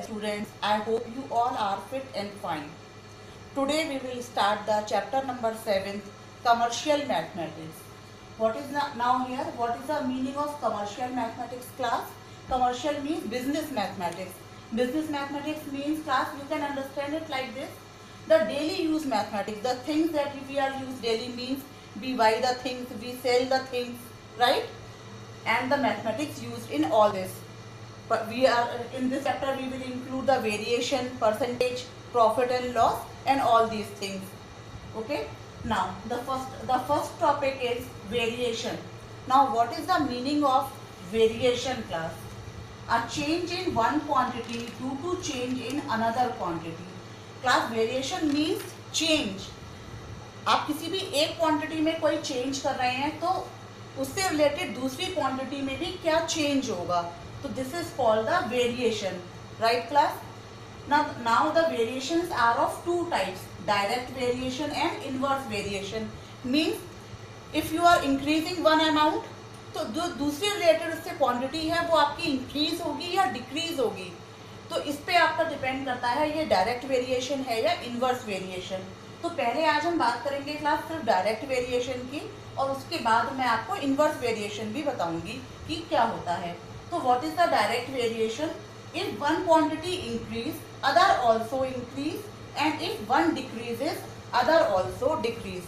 students, I hope you all are fit and fine. Today we will start the chapter number 7, commercial mathematics. What is now here? What is the meaning of commercial mathematics class? Commercial means business mathematics. Business mathematics means class, you can understand it like this. The daily use mathematics, the things that we are used daily means we buy the things, we sell the things, right? And the mathematics used in all this. But we are in this chapter we will include the variation, percentage, profit and loss and all these things. Okay. Now the first topic is variation. Now what is the meaning of variation class? A change in one quantity due to change in another quantity. Class variation means change. आप किसी भी एक quantity में कोई change कर रहे हैं तो उससे रिलेटेड दूसरी क्वांटिटी में भी क्या चेंज होगा, तो this is called the variation, right class. Now the variations are of two types, direct variation and inverse variation. Means if you are increasing one amount तो जो दूसरी रिलेटेड उससे क्वांटिटी है वो आपकी इंक्रीज होगी या डिक्रीज होगी, तो इस पे आपका डिपेंड करता है ये डायरेक्ट वेरिएशन है या इनवर्स वेरिएशन. तो पहले आज हम बात करेंगे क्लास सिर्फ डायरेक्ट वेरिएशन की और उसके बाद मैं आपको इनवर्स वेरिएशन भी बताऊंगी कि क्या होता है. तो what is the direct variation? If one quantity increase other also increase and if one decreases other also decrease.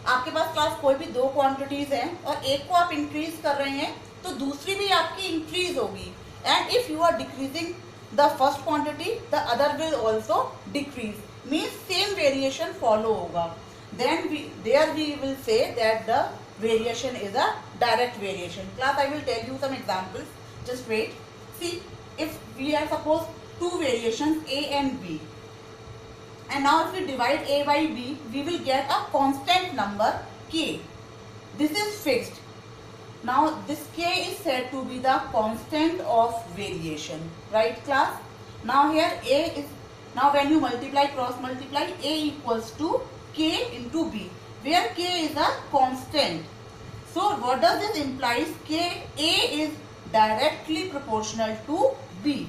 आपके पास क्लास कोई भी दो क्वांटिटीज हैं और एक को आप इंक्रीज कर रहे हैं तो दूसरी भी आपकी इंक्रीज होगी, and if you are decreasing the first quantity the other will also decrease, means same variation follow होगा. Then there we will say that the variation is a direct variation. Class, I will tell you some examples. Just wait. See, if we have suppose two variations A and B, and now if we divide A by B, we will get a constant number K. This is fixed. Now this K is said to be the constant of variation, right class? Now here A is, now when you multiply, cross multiply, A equals to K into B, where K is a constant. So what does this implies? K, A is directly proportional to B.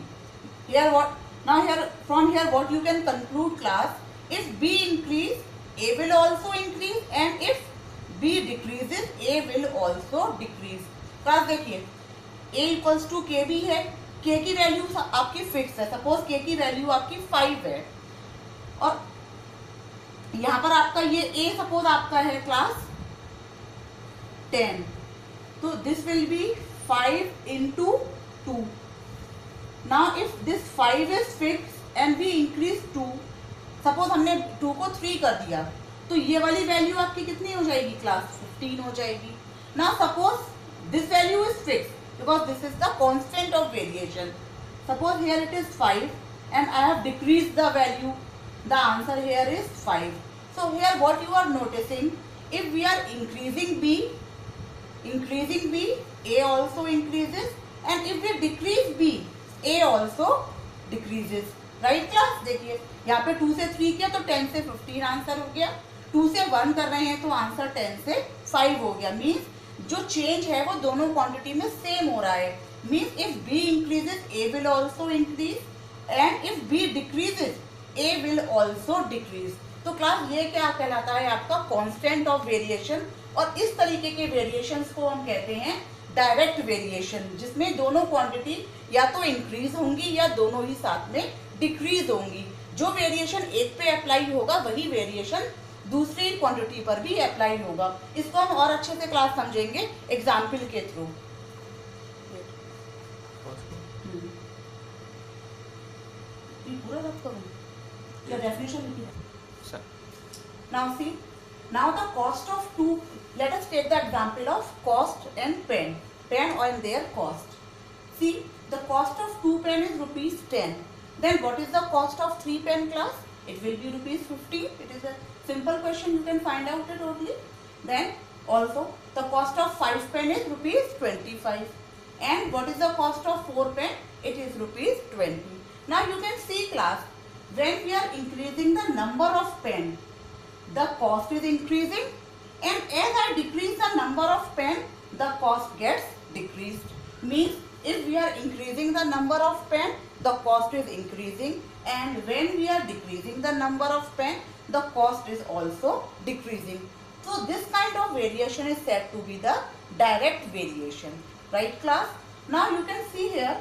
Here what? Now here, from here what you can conclude class, if B increase, A will also increase, and if B decreases, A will also decrease. class देखिए A equals to KB है, K की value आपकी fix है. Suppose K की value आपकी 5 है और यहाँ पर आपका ये A सपोज आपका है क्लास 10, तो this will be 5 into 2. Now if this 5 is fix and we increase 2, suppose हमने 2 को 3 कर दिया तो ये वाली वैल्यू आपकी कितनी हो जाएगी क्लास? 15 हो जाएगी. Now suppose this value is fix because this is the constant of variation. Suppose here it is 5 and I have decreased the value. The answer here is 5. So here what you are noticing, if we are increasing B, A also increases, and if we decrease B, A also decreases. Right class? देखिए यहाँ पे 2 से 3 किया तो 10 से 15 answer हो गया. 2 से 1 कर रहे हैं तो आंसर 10 से 5 हो गया. मीन्स जो चेंज है वो दोनों क्वांटिटी में सेम हो रहा है. Means if B increases, A will also increase, and if B decreases, A will also decrease. तो क्लास ये क्या कहलाता है? आपका कांस्टेंट ऑफ वेरिएशन. और इस तरीके के वेरिएशंस को हम कहते हैं डायरेक्ट वेरिएशन, जिसमें दोनों क्वांटिटी या तो इंक्रीज होंगी या दोनों ही साथ में डिक्रीज होंगी. जो वेरिएशन एक पे अप्लाई होगा वही वेरिएशन दूसरी क्वांटिटी पर भी अप्लाई होगा. इसको हम और अच्छे से क्लास समझेंगे एग्जाम्पल के थ्रू. पूरा रख करूं क्या? डेफिनेशन लिखी है. Now see, now the cost of two, let us take the example of cost and pen and their cost. See, the cost of 2 pen is rupees 10. Then what is the cost of 3 pen class? It will be rupees 50. It is a simple question, you can find out it only. Then also the cost of 5 pen is rupees 25. And what is the cost of 4 pen? It is rupees 20. Now you can see class, when we are increasing the number of pen, the cost is increasing, and as I decrease the number of pen, the cost gets decreased. Means If we are increasing the number of pen, the cost is increasing, and when we are decreasing the number of pen, the cost is also decreasing. So this kind of variation is said to be the direct variation, right class? Now you can see here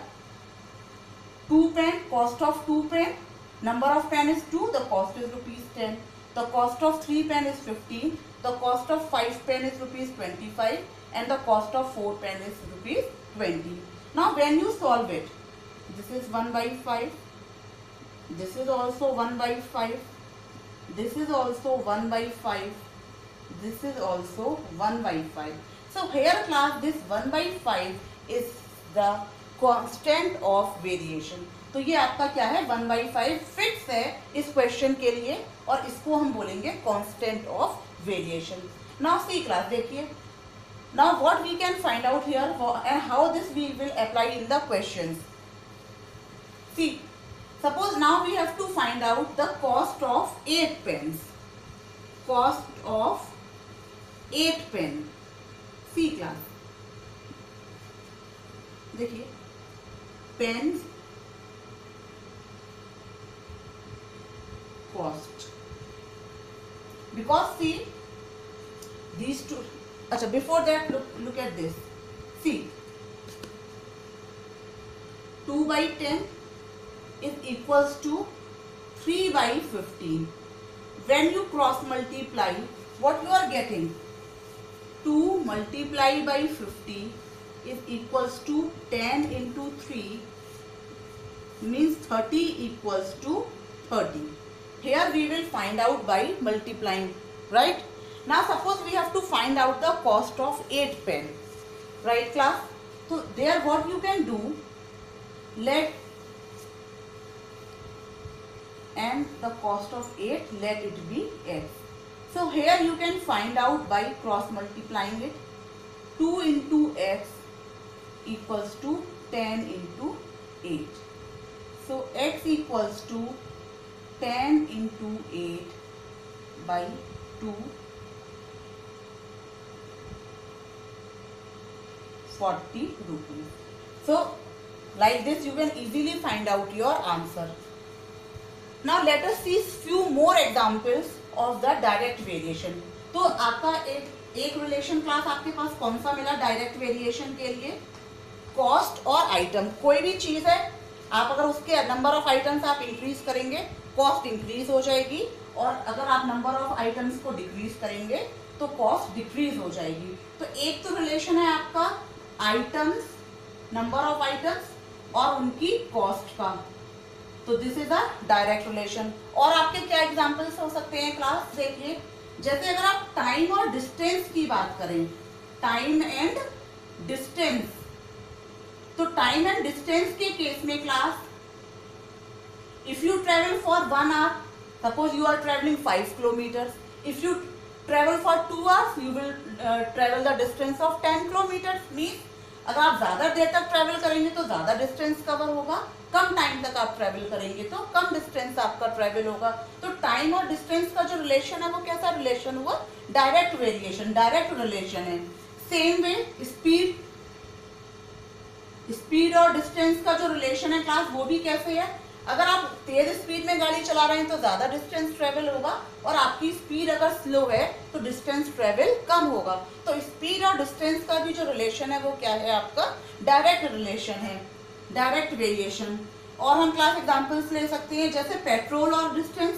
2 pen, cost of 2 pen, number of pen is 2, the cost is rupees 10. The cost of 3 pen is 15, the cost of 5 pen is rupees 25, and the cost of 4 pen is rupees 20. Now when you solve it, this is 1 by 5, this is also 1 by 5, this is also 1 by 5, this is also 1 by 5. So here class, this 1 by 5 is the constant of variation. तो ये आपका क्या है 1 by 5 fix है इस question के लिए, और इसको हम बोलेंगे constant of variation. Now see class देखिए, now what we can find out here and how this we will apply in the questions. See suppose now we have to find out the cost of 8 pens. Cost of 8 pen. See class देखिए, pens cost, because see these two. अच्छा, before that look at this. See 2 by 10 is equals to 3 by 15. When you cross multiply, what you are getting? 2 multiplied by 50 is equals to 10 into 3 means 30 equals to 30. Here we will find out by multiplying, right? Now suppose we have to find out the cost of 8 pen, right class? So there what you can do, let and the cost of 8, let it be x. So here you can find out by cross multiplying it. 2 into x equals to 10 into 8. So x equals to 10 into 8 by 2, 40 rupees. So like this you can easily find out your answer. Now let us see few more examples of the direct variation. तो आपका एक relation class आपके पास कौन सा मिला direct variation के लिए? Cost और आइटम. कोई भी चीज है, आप अगर उसके नंबर ऑफ आइटम्स आप इंक्रीज करेंगे, कॉस्ट इंक्रीज हो जाएगी, और अगर आप नंबर ऑफ आइटम्स को डिक्रीज करेंगे तो कॉस्ट डिक्रीज हो जाएगी. तो एक तो रिलेशन है आपका आइटम्स, नंबर ऑफ आइटम्स और उनकी कॉस्ट का. तो this is a direct relation. और आपके क्या एग्जांपल्स हो सकते हैं क्लास? देखिए, जैसे अगर आप टाइम और डिस्टेंस की बात करें, टाइम एंड डिस्टेंस, तो टाइम एंड डिस्टेंस के केस में class, if you travel for 1 hour, suppose you are traveling 5 kilometers, if you travel for 2 hours you will travel the distance of 10 kilometers. means अगर आप ज्यादा देर तक travel करेंगे तो ज्यादा डिस्टेंस कवर होगा, कम टाइम तक आप ट्रेवल करेंगे तो कम डिस्टेंस आपका ट्रेवल होगा. तो टाइम और डिस्टेंस का जो रिलेशन है वो कैसा रिलेशन हुआ? डायरेक्ट वेरिएशन, डायरेक्ट रिलेशन है. सेम वे स्पीड और डिस्टेंस का जो रिलेशन है क्लास, वो भी कैसे है? अगर आप तेज स्पीड में गाड़ी चला रहे हैं तो ज्यादा डिस्टेंस ट्रेवल होगा, और आपकी स्पीड अगर स्लो है तो डिस्टेंस ट्रेवल कम होगा. तो स्पीड और डिस्टेंस का भी जो रिलेशन है वो क्या है? आपका डायरेक्ट रिलेशन है, डायरेक्ट वेरिएशन. और हम क्लास एग्जांपल्स ले सकते हैं, जैसे पेट्रोल और distance.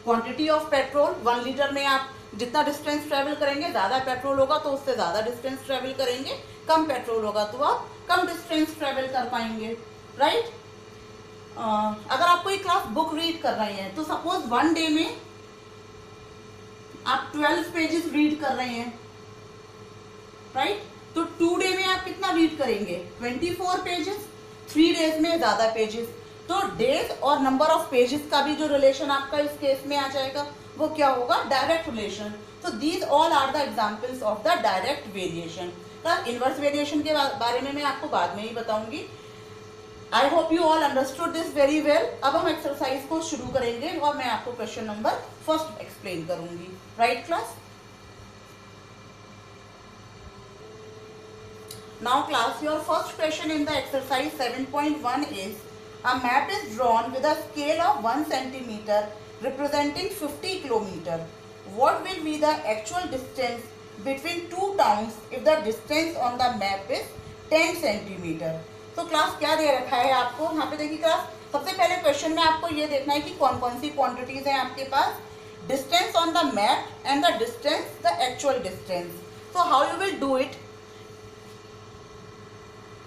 Quantity of petrol, 1 litre में आप जितना डिस्टेंस ट्रेवल करेंगे, ज्यादा पेट्रोल होगा तो उससे ज्यादा डिस्टेंस ट्रेवल करेंगे, कम पेट्रोल होगा तो आप कम डिस्टेंस ट्रेवल कर पाएंगे, राइट? अगर आप कोई क्लास बुक रीड कर रहे हैं तो सपोज 1 डे में आप 12 पेजेस रीड कर रहे हैं, राइट? तो 2 डे में आप कितना रीड करेंगे? 24 पेजेस. 3 डेज में ज्यादा पेजेस. तो डेज और नंबर ऑफ पेजेस का भी जो रिलेशन आपका इस केस में आ जाएगा वो क्या होगा? Direct relation. तो these all are the examples of the direct variation. Inverse variation के बारे में मैं आपको बाद में ही बताऊंगी. I hope you all understood this very well. अब हम एक्सरसाइज को शुरू करेंगे और मैं आपको क्वेश्चन नंबर 1 एक्सप्लेन करूंगी, right class? Now class, your first question in the exercise 7.1 is, a map is drawn with a scale of 1 centimeter representing 50 kilometer. What will be the actual distance between two towns if the distance on the map is 10 centimeter? तो class क्या दे रखा है आपको यहाँ पे? देखिए class, सबसे पहले क्वेश्चन में आपको ये देखना है कि कौन कौन सी क्वांटिटीज हैं आपके पास. Distance on the map and the distance, the actual distance. So how you will do it?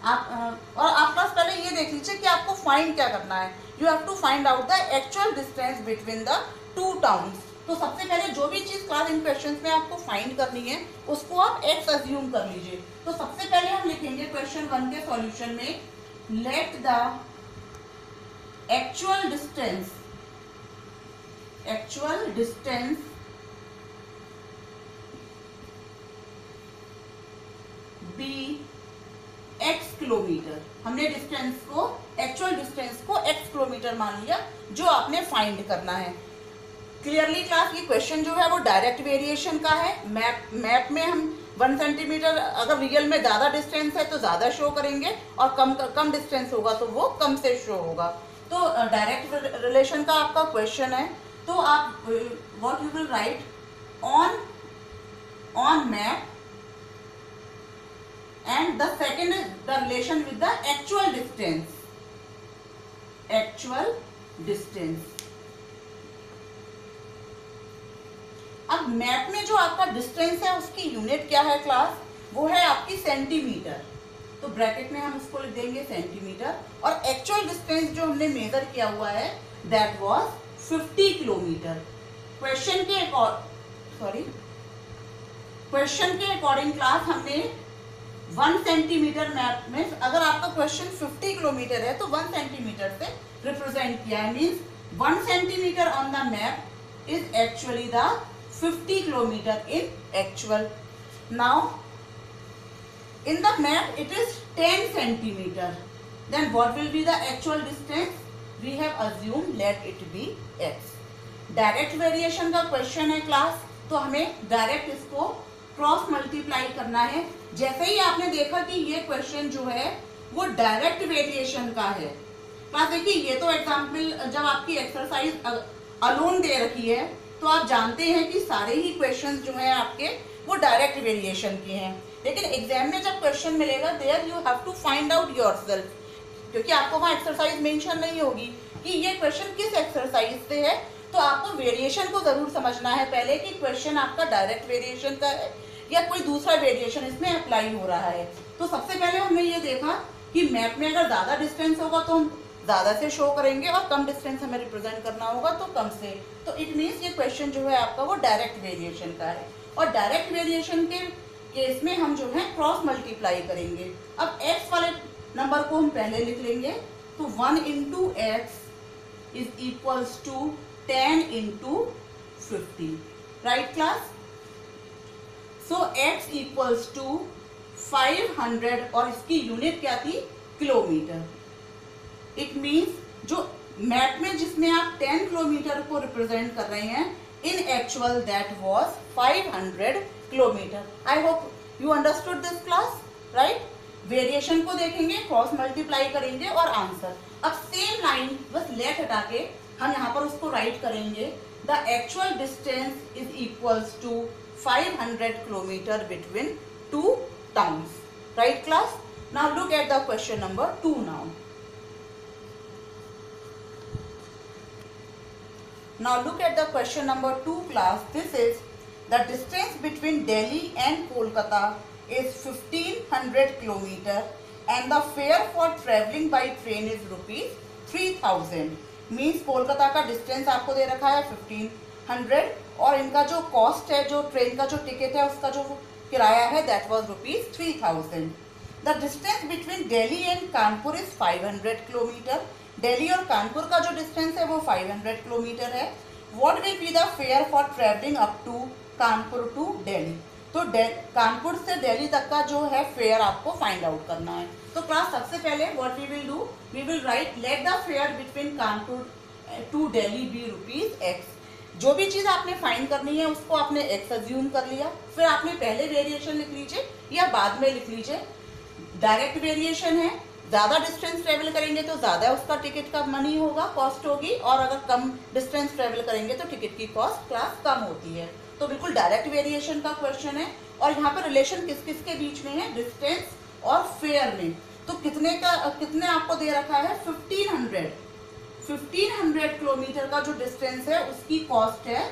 और आप क्लास पहले ये देख लीजिए कि आपको फाइंड क्या करना है. You have to find out the actual distance between the two towns. तो सबसे पहले जो भी चीज क्लास इन क्वेश्चंस में आपको फाइंड करनी है उसको आप एक्स अज्यूम कर लीजिए. तो सबसे पहले हम लिखेंगे क्वेश्चन 1 के सॉल्यूशन में, let the actual distance be x kilometre. हमने डिस्टेंस को, एक्चुअल डिस्टेंस को x किलोमीटर मान लिया जो आपने फाइंड करना है. क्लियरली क्लास, ये क्वेश्चन जो है वो डायरेक्ट वेरिएशन का है. मैप में हम 1 सेंटीमीटर, अगर रियल में ज़्यादा डिस्टेंस है तो ज़्यादा शो करेंगे और कम डिस्टेंस होगा तो वो कम से शो होगा. तो डायरेक्ट रिलेशन का आपका क्वेश्चन है. तो आप what you will right, on map, and the second is the relation with the actual distance. अब मैप में जो आपका डिस्टेंस है उसकी यूनिट क्या है क्लास? वो है आपकी सेंटीमीटर. तो ब्रैकेट में हम उसको लिख देंगे सेंटीमीटर. और एक्चुअल डिस्टेंस जो हमने मेजर किया हुआ है दैट वाज 50 किलोमीटर. क्वेश्चन के अकॉर्डिंग क्लास हमने 1 सेंटीमीटर मैप में, अगर आपका क्वेश्चन 50 किलोमीटर है तो 1 सेंटीमीटर से रिप्रेजेंट किया है. Means 1 centimetre on the map is actually the 50 kilometre in actual. Now in the map it is 10 centimetre. Then what will be the actual distance? We have assume let it be x. Direct variation का question है class, तो हमें direct इसको cross multiply करना है. जैसे ही आपने देखा कि ये क्वेश्चन जो है वो डायरेक्ट वेरिएशन का है. क्लास देखिए, ये तो एग्जाम्पल जब आपकी एक्सरसाइज अलोन दे रखी है तो आप जानते हैं कि सारे ही क्वेश्चंस जो हैं आपके वो डायरेक्ट वेरिएशन के हैं. लेकिन एग्जाम में जब क्वेश्चन मिलेगा there you have to find out yourself, क्योंकि आपको वहाँ एक्सरसाइज मेंशन नहीं होगी कि ये क्वेश्चन किस एक्सरसाइज से है. तो आपको वेरिएशन को जरूर समझना है पहले कि क्वेश्चन आपका डायरेक्ट वेरिएशन का है या कोई दूसरा वेरिएशन इसमें अप्लाई हो रहा है. तो सबसे पहले हमने ये देखा कि मैप में अगर ज़्यादा डिस्टेंस होगा तो हम ज़्यादा से शो करेंगे और कम डिस्टेंस हमें रिप्रेजेंट करना होगा तो कम से. तो इट मीन्स ये क्वेश्चन जो है आपका वो डायरेक्ट वेरिएशन का है. और डायरेक्ट वेरिएशन के केस में हम जो है क्रॉस मल्टीप्लाई करेंगे. अब x वाले नंबर को हम पहले लिख लेंगे. तो 1 into x is equals to 10 into 50. Right class? So x equals to 500 और इसकी यूनिट क्या थी? किलोमीटर. इट मीन्स जो मैप में जिसमें आप 10 किलोमीटर को रिप्रेजेंट कर रहे हैं, इन actual that was 500 kilometre. I hope you understood this class, right? Variation को देखेंगे, क्रॉस मल्टीप्लाई करेंगे और आंसर. अब सेम लाइन बस लेट हटा के हम यहाँ पर उसको राइट करेंगे. The actual distance is equals to 500 kilometre between two towns. Right class? Now look at the question number 2 now. Now look at the question number 2 class. This is the distance between Delhi and Kolkata is 1500 kilometer and the fare for traveling by train is rupees 3000. Means Kolkata का distance आपको दे रखा है 1500 और इनका जो cost है, जो train का जो टिकट है उसका जो किराया है that was rupees 3000. The distance between Delhi and Kanpur is 500 kilometre. Delhi और कानपुर का जो डिस्टेंस है वो 500 किलोमीटर है. What will be the fare for travelling up to Kanpur to Delhi? तो कानपुर से दिल्ली तक का जो है फेयर आपको फाइंड आउट करना है. तो क्लास सबसे पहले what we will do, we will write let the fare between Kanpur to Delhi be rupees x. जो भी चीज़ आपने फाइंड करनी है उसको आपने एक्स अज्यूम कर लिया. फिर आपने पहले वेरिएशन लिख लीजिए या बाद में लिख लीजिए. डायरेक्ट वेरिएशन है, ज़्यादा डिस्टेंस ट्रेवल करेंगे तो ज़्यादा उसका टिकट का मनी होगा, कॉस्ट होगी, और अगर कम डिस्टेंस ट्रेवल करेंगे तो टिकट की कॉस्ट क्लास कम होती है। तो बिल्कुल डायरेक्ट वेरिएशन का क्वेश्चन है। और यहाँ पर रिलेशन किस किस के बीच में है, डिस्टेंस और फेयर में। तो कितने आपको दे रखा है, 1500 किलोमीटर का जो डिस्टेंस है उसकी कॉस्ट है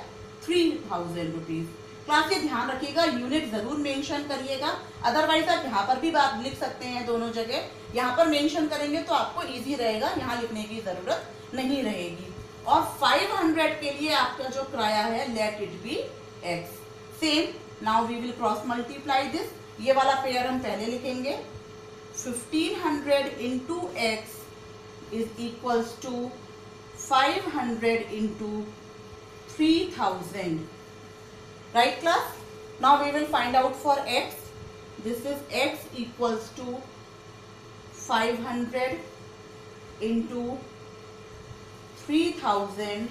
3000 रुपीज। क्लास ये ध्यान रखिएगा, यूनिट जरूर मेंशन करिएगा, अदरवाइज आप यहाँ पर भी बात लिख सकते हैं दोनों जगह। यहाँ पर मेंशन करेंगे तो आपको इजी रहेगा, यहाँ लिखने की जरूरत नहीं रहेगी। और 500 के लिए आपका जो किराया है, let it be x। Same, now we will cross multiply this. ये वाला पेयर हम पहले लिखेंगे, 1500 into x is equals to 500 into 3000. Right class? Now we will find out for x. This is x equals to 500 into 3000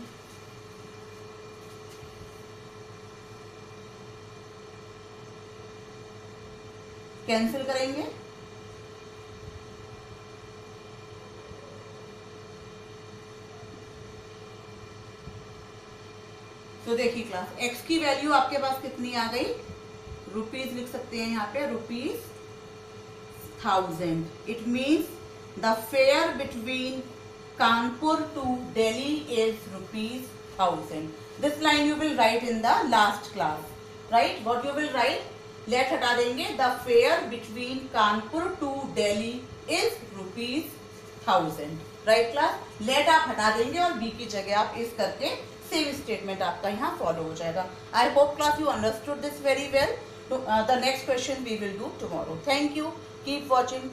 cancel करेंगे, तो देखिए class x की value आपके पास कितनी आ गई, रुपीज लिख सकते हैं यहाँ पे, ₹1000। It means the fare between Kanpur to Delhi is ₹1000। This line you will write in the last class, right? What you will write, let हटा देंगे, the fare between Kanpur to Delhi is ₹1000। Right class? Let आप हटा देंगे और बी की जगह आप इस करके सेम स्टेटमेंट आपका यहाँ फॉलो हो जाएगा। I hope class you understood this very well. The next question we will do tomorrow. Thank you, keep watching.